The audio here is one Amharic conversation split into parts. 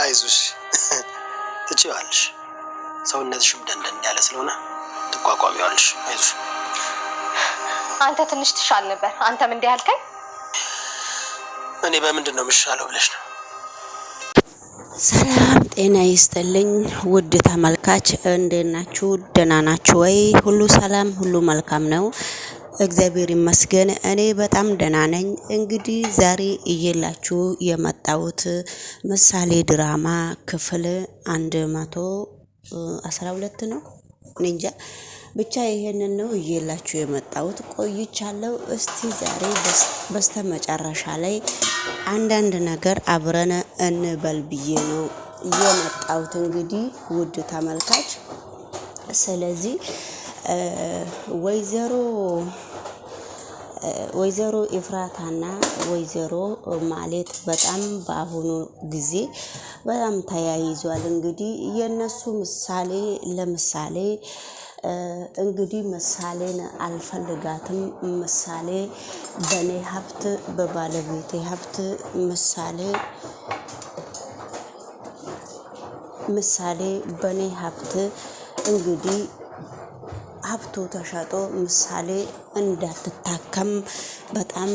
አይዞሽ ትችያለሽ። ሰውነትሽም ደንደን ያለ ስለሆነ ትቋቋሚዋለሽ። አይዞሽ። አንተ ትንሽ ትሻል ነበር። አንተም እንዲህ አልከኝ። እኔ በምንድን ነው የምሻለው ብለሽ ነው? ሰላም ጤና ይስጥልኝ ውድ ተመልካች፣ እንዴት ናችሁ? ደህና ናችሁ ወይ? ሁሉ ሰላም፣ ሁሉ መልካም ነው። እግዚአብሔር ይመስገን እኔ በጣም ደህና ነኝ። እንግዲህ ዛሬ እየላችሁ የመጣሁት ምሳሌ ድራማ ክፍል 112 ነው። እንጃ ብቻ ይሄንን ነው እየላችሁ የመጣሁት። ቆይቻለሁ። እስቲ ዛሬ በስተመጨረሻ ላይ አንዳንድ ነገር አብረን እንበል ብዬ ነው የመጣሁት እንግዲህ ውድ ተመልካች። ስለዚህ ወይዘሮ ኤፍራታና ወይዘሮ ማሌት በጣም በአሁኑ ጊዜ በጣም ተያይዟል። እንግዲህ የነሱ ምሳሌ ለምሳሌ እንግዲህ ምሳሌን አልፈልጋትም፣ ምሳሌ በኔ ሀብት በባለቤቴ ሀብት ምሳሌ በኔ ሀብት እንግዲህ ሀብቱ ተሸጦ ምሳሌ እንዳትታከም በጣም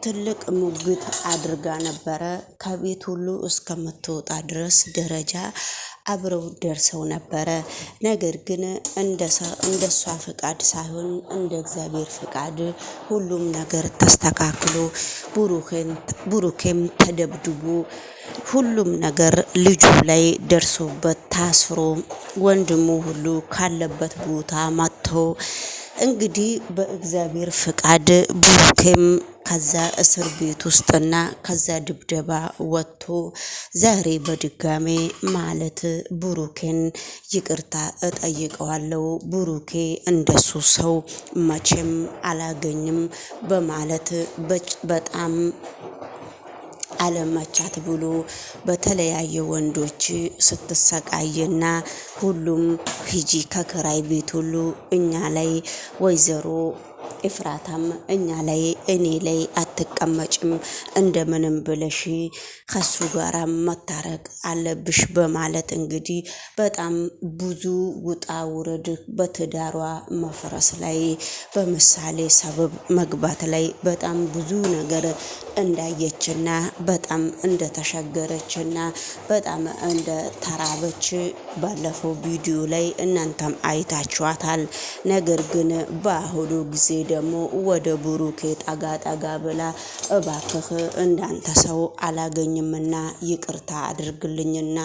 ትልቅ ሙግት አድርጋ ነበረ። ከቤት ሁሉ እስከምትወጣ ድረስ ደረጃ አብረው ደርሰው ነበረ። ነገር ግን እንደሷ ፍቃድ ሳይሆን እንደ እግዚአብሔር ፍቃድ ሁሉም ነገር ተስተካክሎ ቡሩኬም ተደብድቦ ሁሉም ነገር ልጁ ላይ ደርሶበት ታስሮ ወንድሙ ሁሉ ካለበት ቦታ መጥቶ እንግዲህ በእግዚአብሔር ፍቃድ ቡሩኬም ከዛ እስር ቤት ውስጥና ከዛ ድብደባ ወጥቶ ዛሬ በድጋሜ ማለት ቡሩኬን ይቅርታ እጠይቀዋለሁ፣ ቡሩኬ እንደሱ ሰው መቼም አላገኝም በማለት በጣም አለመቻት ብሎ በተለያየ ወንዶች ስትሰቃይና ሁሉም ሂጂ ከክራይ ቤት ሁሉ እኛ ላይ ወይዘሮ ኤፍራታም እኔ ላይ አትቀመጭም፣ እንደምንም ብለሽ ከሱ ጋር መታረቅ አለብሽ በማለት እንግዲህ በጣም ብዙ ውጣ ውረድ በትዳሯ መፍረስ ላይ በምሳሌ ሰበብ መግባት ላይ በጣም ብዙ ነገር እንዳየችና በጣም እንደተሸገረችና በጣም እንደተራበች ባለፈው ቪዲዮ ላይ እናንተም አይታችኋታል። ነገር ግን በአሁኑ ጊዜ ደግሞ ወደ ቡሩኬ ጠጋ ብላ እባክህ እንዳንተ ሰው አላገኝምና ይቅርታ አድርግልኝና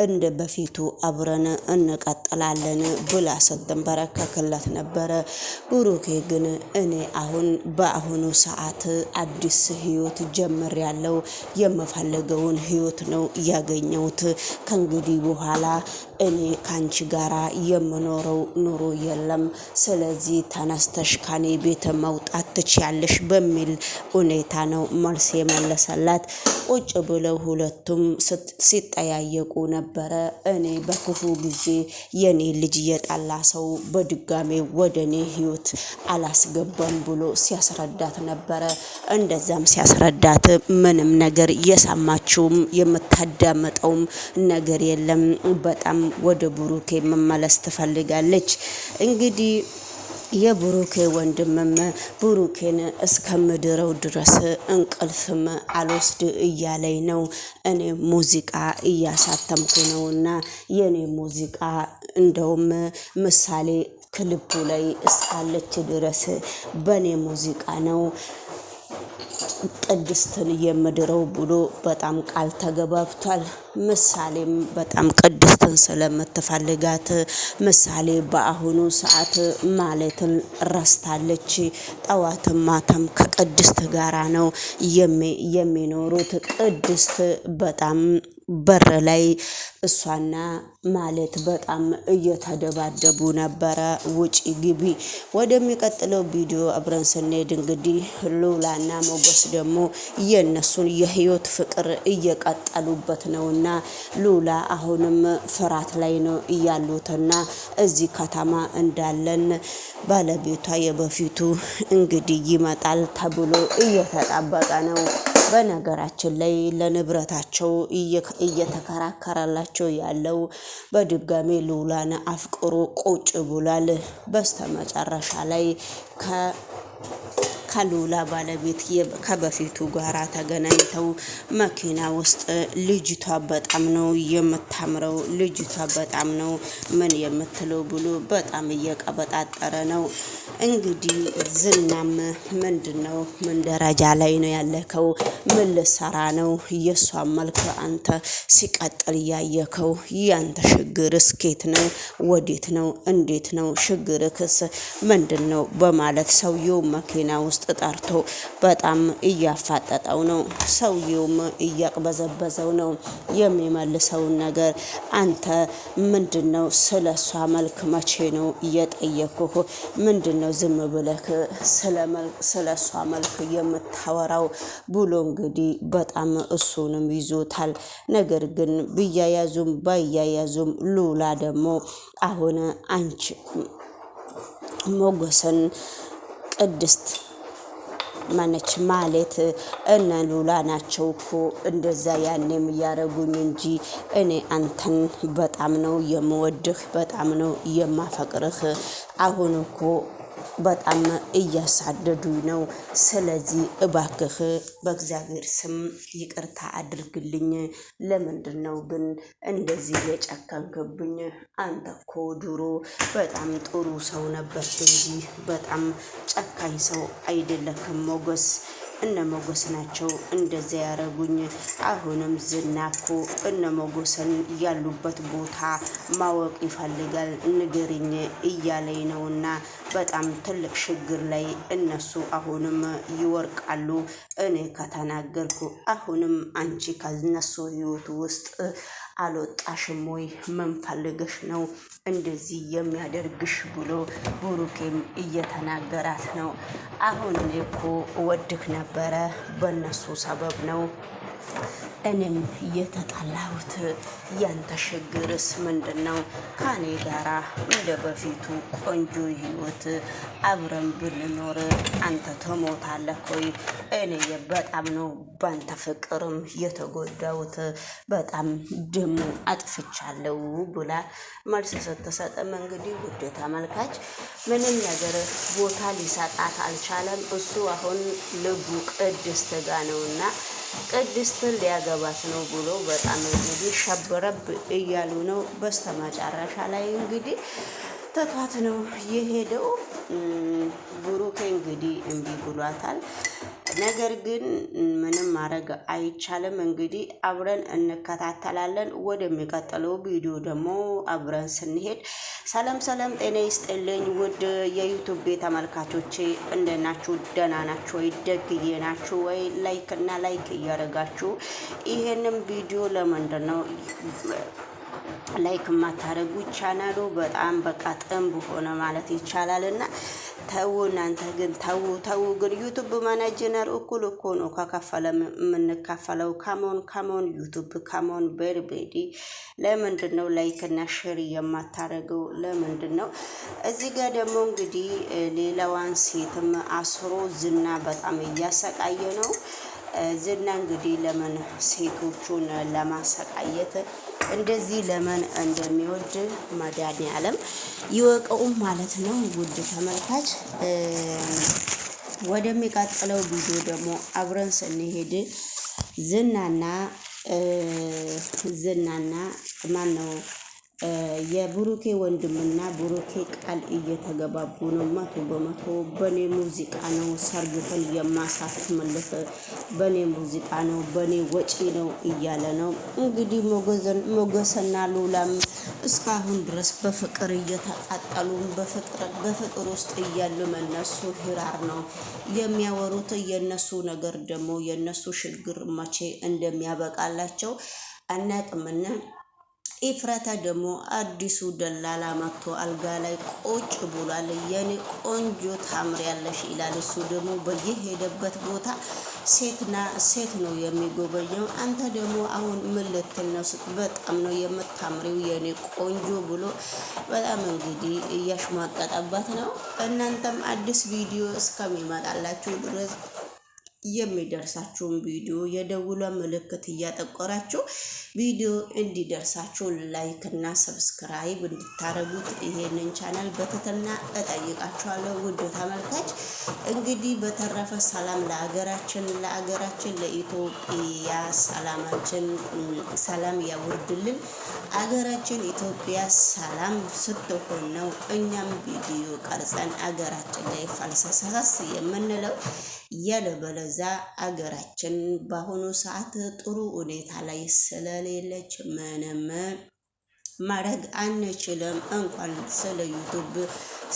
እንደ በፊቱ አብረን እንቀጥላለን ብላ ስትንበረከክለት ነበረ። ቡሩኬ ግን እኔ በአሁኑ ሰዓት አዲስ ህይወት ጀምሬያለሁ፣ የምፈልገውን ህይወት ነው ያገኘሁት። ከእንግዲህ በኋላ እኔ ካንቺ ጋራ የምኖረው ኑሮ የለም። ስለዚህ ተነስተሽ ካኔ ቤት መውጣት ትችያለሽ በሚል ሁኔታ ነው መልስ የመለሰላት። ቁጭ ብለው ሁለቱም ሲጠያየቁ ነበረ። እኔ በክፉ ጊዜ የኔ ልጅ የጠላ ሰው በድጋሜ ወደኔ ህይወት አላስገባም ብሎ ሲያስረዳት ነበረ። እንደዛም ሲያስረዳት ምንም ነገር የሰማችውም የምታዳምጠውም ነገር የለም። በጣም ወደ ቡሩኬ መመለስ ትፈልጋለች። እንግዲህ የቡሩኬ ወንድምም ቡሩኬን እስከምድረው ድረስ እንቅልፍም አልወስድ እያለኝ ነው። እኔ ሙዚቃ እያሳተምኩ ነውና የኔ ሙዚቃ እንደውም ምሳሌ ክሊፑ ላይ እስካለች ድረስ በኔ ሙዚቃ ነው ቅድስትን የምድረው ብሎ በጣም ቃል ተገባብቷል። ምሳሌም በጣም ቅድስትን ስለምትፈልጋት ምሳሌ በአሁኑ ሰዓት ማለትን ረስታለች። ጠዋትም ማታም ከቅድስት ጋራ ነው የሚኖሩት። ቅድስት በጣም በር ላይ እሷና ማለት በጣም እየተደባደቡ ነበረ። ውጪ ግቢ። ወደሚቀጥለው ቪዲዮ አብረን ስንሄድ እንግዲህ ሉላና ሞገስ ደግሞ የነሱን የህይወት ፍቅር እየቀጠሉበት ነውና ሉላ አሁንም ፍራት ላይ ነው ያሉትና እዚህ ከተማ እንዳለን ባለቤቷ የበፊቱ እንግዲህ ይመጣል ተብሎ እየተጠበቀ ነው። በነገራችን ላይ ለንብረታቸው እየተከራከራላቸው ያለው በድጋሜ ሉላን አፍቅሮ ቁጭ ብሏል። በስተመጨረሻ ላይ ከሉላ ባለቤት ከበፊቱ ጋራ ተገናኝተው መኪና ውስጥ ልጅቷ በጣም ነው የምታምረው፣ ልጅቷ በጣም ነው ምን የምትለው ብሎ በጣም እየቀበጣጠረ ነው። እንግዲህ ዝናም ምንድነው ምን ደረጃ ላይ ነው ያለከው? ምን ልሰራ ነው? የሷን መልክ አንተ ሲቀጥል ያየከው ያንተ ችግር እስኬት ነው? ወዴት ነው? እንዴት ነው ችግርክስ ምንድነው? በማለት ሰውየው መኪና ውስጥ ጠርቶ በጣም እያፋጠጠው ነው። ሰውየውም እያቅበዘበዘው ነው። የሚመልሰውን ነገር አንተ ምንድነው ስለሷ መልክ መቼ ነው እየጠየኩህ? ምንድነው ዝም ብለህ ስለሷ መልክ የምታወራው? ብሎ እንግዲህ በጣም እሱንም ይዞታል። ነገር ግን ቢያያዙም ባያያዙም ሉላ ደግሞ አሁን አንቺ ሞገስን ቅድስት ማነች ማለት እነ ሉላ ናቸው እኮ እንደዛ ያኔም እያረጉኝ እንጂ እኔ አንተን በጣም ነው የምወድህ፣ በጣም ነው የማፈቅርህ። አሁን እኮ በጣም እያሳደዱኝ ነው። ስለዚህ እባክህ በእግዚአብሔር ስም ይቅርታ አድርግልኝ። ለምንድን ነው ግን እንደዚህ የጨከንክብኝ? አንተ እኮ ድሮ በጣም ጥሩ ሰው ነበርክ እንጂ በጣም ጨካኝ ሰው አይደለክም ሞገስ። እነ ሞገስ ናቸው እንደዚያ ያረጉኝ። አሁንም ዝና እኮ እነ ሞገስን ያሉበት ቦታ ማወቅ ይፈልጋል፣ ንገሪኝ እያለኝ ነውና በጣም ትልቅ ችግር ላይ እነሱ አሁንም ይወርቃሉ። እኔ ከተናገርኩ አሁንም አንቺ ከነሱ ህይወት ውስጥ አልወጣሽም ወይ? ምን ፈልገሽ ነው እንደዚህ የሚያደርግሽ? ብሎ ብሩኬም እየተናገራት ነው። አሁን እኔ እኮ እወድክ ነበረ፣ በእነሱ ሰበብ ነው እኔም የተጣላሁት። ያንተ ችግርስ ምንድን ነው? ከኔ ጋራ እንደ በፊቱ ቆንጆ ህይወት አብረን ብንኖር አንተ ትሞታለህ ወይ? እኔ በጣም ነው ባንተ ፍቅርም የተጎዳሁት፣ በጣም ደሞ አጥፍቻለሁ ብላ መልስ ስትሰጥም እንግዲህ ውድ ተመልካች ምንም ነገር ቦታ ሊሰጣት አልቻለም። እሱ አሁን ልቡ ቅድስት ጋ ነውና ቅድስትን ሊያገባት ነው ብሎ በጣም እንግዲህ ሸብረብ እያሉ ነው። በስተመጨረሻ ላይ እንግዲህ ትቷት ነው የሄደው። ብሩኬ እንግዲህ እምቢ ብሏታል። ነገር ግን ምንም ማድረግ አይቻልም። እንግዲህ አብረን እንከታተላለን። ወደሚቀጥለው ቪዲዮ ደግሞ አብረን ስንሄድ ሰላም ሰላም፣ ጤና ይስጥልኝ ውድ የዩቱብ ተመልካቾቼ፣ እንደናችሁ? ደህና ናችሁ ወይ? ደግዬ ናችሁ ወይ? ላይክ እና ላይክ እያደረጋችሁ ይሄንን ቪዲዮ ለምንድን ነው ላይክ የማታደርጉ? ቻናሉ በጣም በቃ ጥንብ ሆነ ማለት ይቻላልና ተው እናንተ ግን ተው ግን ዩቱብ ማናጀነር እኩል እኮ ነው ከከፈለ የምንከፈለው። ካሞን ዩቱብ ካሞን በርቤዲ ለምንድን ነው ላይክ እና ሼር የማታደርገው? ለምንድን ነው? እዚህ ጋር ደግሞ እንግዲህ ሌላዋን ሴትም አስሮ ዝና በጣም እያሰቃየ ነው። ዝና እንግዲህ ለምን ሴቶቹን ለማሰቃየት እንደዚህ ለምን እንደሚወድ መድኃኒዓለም ይወቀውም ማለት ነው። ውድ ተመልካች ወደሚቀጥለው ቪዲዮ ደግሞ አብረን ስንሄድ ዝናና ማን ነው የብሩኬ ወንድምና ብሩኬ ቃል እየተገባቡ ነው። 100% በኔ ሙዚቃ ነው ሰርግህን የማሳትምልህ፣ በኔ ሙዚቃ ነው፣ በኔ ወጪ ነው እያለ ነው። እንግዲህ ሞገስና ሉላም እስካሁን ድረስ በፍቅር እየተቃጠሉ በፍቅር ውስጥ እያሉ እነሱ ሂራር ነው የሚያወሩት። የነሱ ነገር ደግሞ የነሱ ችግር መቼ እንደሚያበቃላቸው አናቅምና ኢፍራታ ደግሞ አዲሱ ደላላ መጥቶ አልጋ ላይ ቁጭ ብሏል። የኔ ቆንጆ ታምሪያለሽ ይላል። እሱ ደግሞ በየሄደበት ቦታ ሴት ነው የሚጎበኘው። አንተ ደግሞ አሁን ምን ልትል ነው? በጣም ነው የምታምሪው የኔ ቆንጆ ብሎ በጣም እንግዲህ እያሽማቀጠባት ነው። እናንተም አዲስ ቪዲዮ እስከሚመጣላችሁ ድረስ የሚደርሳችሁን ቪዲዮ የደውሏ ምልክት እያጠቆራችሁ ቪዲዮ እንዲደርሳችሁ ላይክ እና ሰብስክራይብ እንድታረጉት ይሄንን ቻናል በትህትና እጠይቃችኋለሁ። ውድ ተመልካች እንግዲህ በተረፈ ሰላም ለሀገራችን ለኢትዮጵያ ሰላም ያወርድልን። አገራችን ኢትዮጵያ ሰላም ስትሆን ነው እኛም ቪዲዮ ቀርጸን አገራችን ላይ ፈልሰሰስ የምንለው። ያለበለዛ አገራችን በአሁኑ ሰዓት ጥሩ ሁኔታ ላይ ስለሌለች ምንም ማድረግ አንችልም። እንኳን ስለ ዩቱብ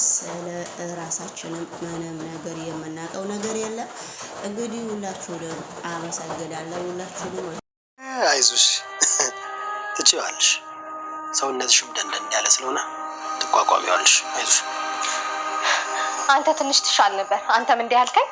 ስለ ራሳችንም ምንም ነገር የምናውቀው ነገር የለም። እንግዲህ ሁላችሁንም አመሰግናለሁ። ሁላችሁንም አይዞሽ፣ ትችያለሽ። ሰውነትሽም ደንደን ያለ ስለሆነ ትቋቋሚዋለሽ። አይዞሽ። አንተ ትንሽ ትሻል ነበር። አንተም እንዲህ አልከኝ።